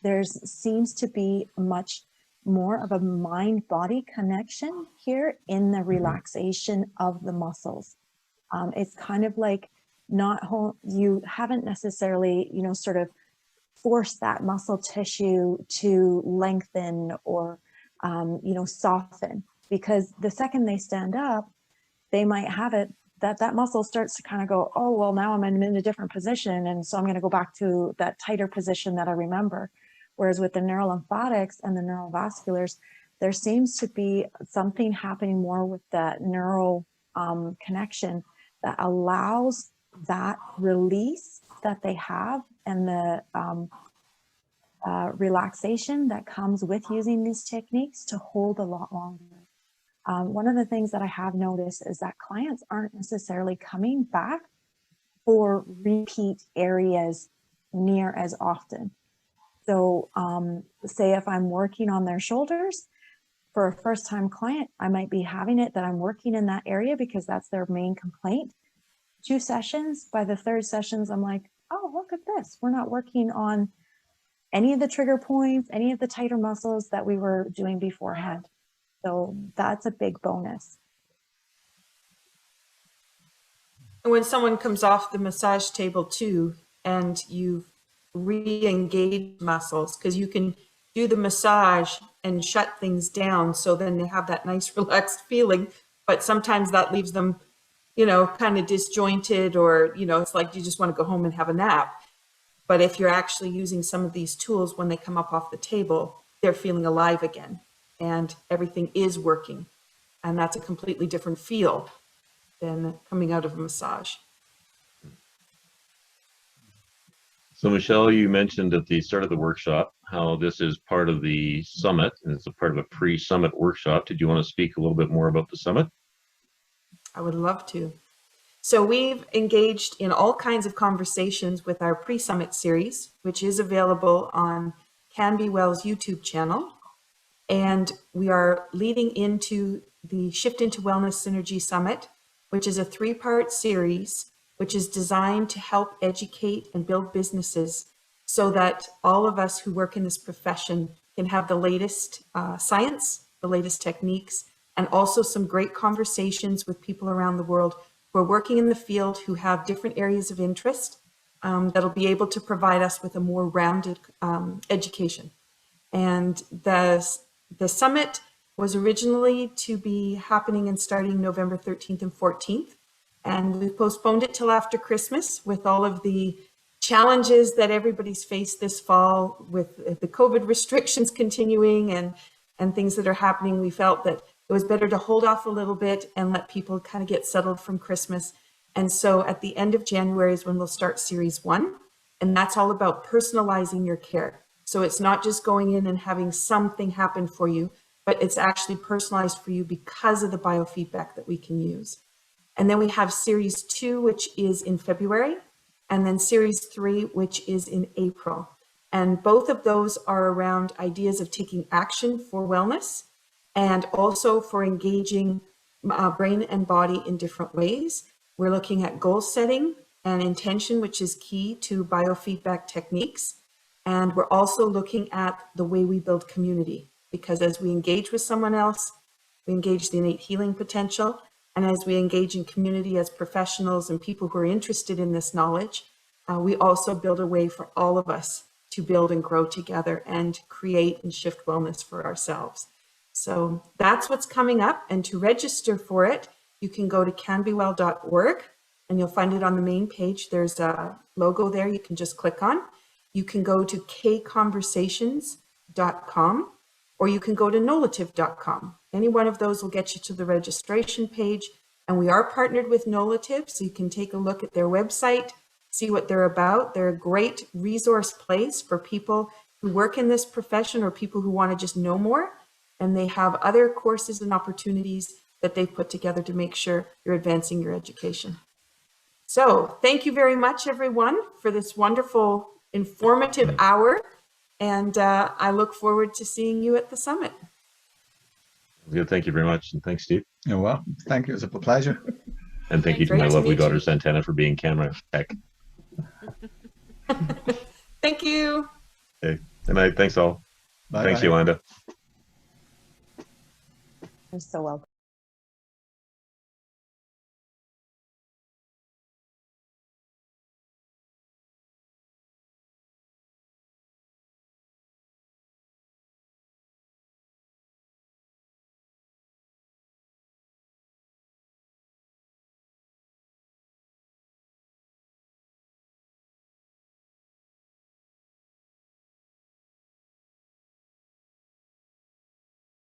There seems to be much more of a mind-body connection here in the relaxation of the muscles. It's kind of like you haven't necessarily, sort of forced that muscle tissue to lengthen or, soften, because the second they stand up, they might have it that muscle starts to kind of go, oh, well, now I'm in a different position. And so I'm going to go back to that tighter position that I remember. Whereas with the neurolymphatics and the neurovasculars, there seems to be something happening more with that neural connection that allows that release that they have and the relaxation that comes with using these techniques to hold a lot longer. One of the things that I have noticed is that clients aren't necessarily coming back for repeat areas near as often. So say if I'm working on their shoulders, for a first-time client, I might be having it that I'm working in that area because that's their main complaint. 2 sessions, by the 3rd sessions, I'm like, oh, look at this. We're not working on any of the trigger points, any of the tighter muscles that we were doing beforehand. So that's a big bonus. And when someone comes off the massage table too, and you've re-engaged muscles, because you can do the massage and shut things down, so then they have that nice relaxed feeling, but sometimes that leaves them, kind of disjointed, or, it's like you just want to go home and have a nap. But if you're actually using some of these tools when they come up off the table, they're feeling alive again and everything is working. And that's a completely different feel than coming out of a massage. So Michelle, you mentioned at the start of the workshop how this is part of the summit, and it's a part of a pre-summit workshop. Did you want to speak a little bit more about the summit? I would love to. So we've engaged in all kinds of conversations with our pre-summit series, which is available on CanBeWell's YouTube channel. And we are leading into the Shift into Wellness Synergy Summit, which is a 3-part series, which is designed to help educate and build businesses so that all of us who work in this profession can have the latest science, the latest techniques, and also some great conversations with people around the world who are working in the field, who have different areas of interest that'll be able to provide us with a more rounded education. And the summit was originally to be happening and starting November 13th and 14th. And we postponed it till after Christmas with all of the challenges that everybody's faced this fall with the COVID restrictions continuing and things that are happening. We felt that it was better to hold off a little bit and let people kind of get settled from Christmas. And so at the end of January is when we'll start series 1. And that's all about personalizing your care. So it's not just going in and having something happen for you, but it's actually personalized for you because of the biofeedback that we can use. And then we have series 2, which is in February, and then series 3, which is in April. And both of those are around ideas of taking action for wellness and also for engaging brain and body in different ways. We're looking at goal setting and intention, which is key to biofeedback techniques. And we're also looking at the way we build community, because as we engage with someone else, we engage the innate healing potential. And as we engage in community as professionals and people who are interested in this knowledge, we also build a way for all of us to build and grow together and create and shift wellness for ourselves. So that's what's coming up. And to register for it, you can go to CanBeWell.org and you'll find it on the main page. There's a logo there you can just click on. You can go to kconversations.com or you can go to nolative.com. Any one of those will get you to the registration page. And we are partnered with Nolative, so you can take a look at their website, see what they're about. They're a great resource place for people who work in this profession or people who want to just know more. And they have other courses and opportunities that they've put together to make sure you're advancing your education. So thank you very much, everyone, for this wonderful, informative hour. And I look forward to seeing you at the summit. Good. Thank you very much. And thanks, Steve. You're welcome. Thank you. It's a pleasure. And thank you to Great my to lovely meet you. daughter, Santana, for being camera tech. Thank you. Okay. Good night. Thanks all. Bye. Thanks, Yolanda. You're so welcome.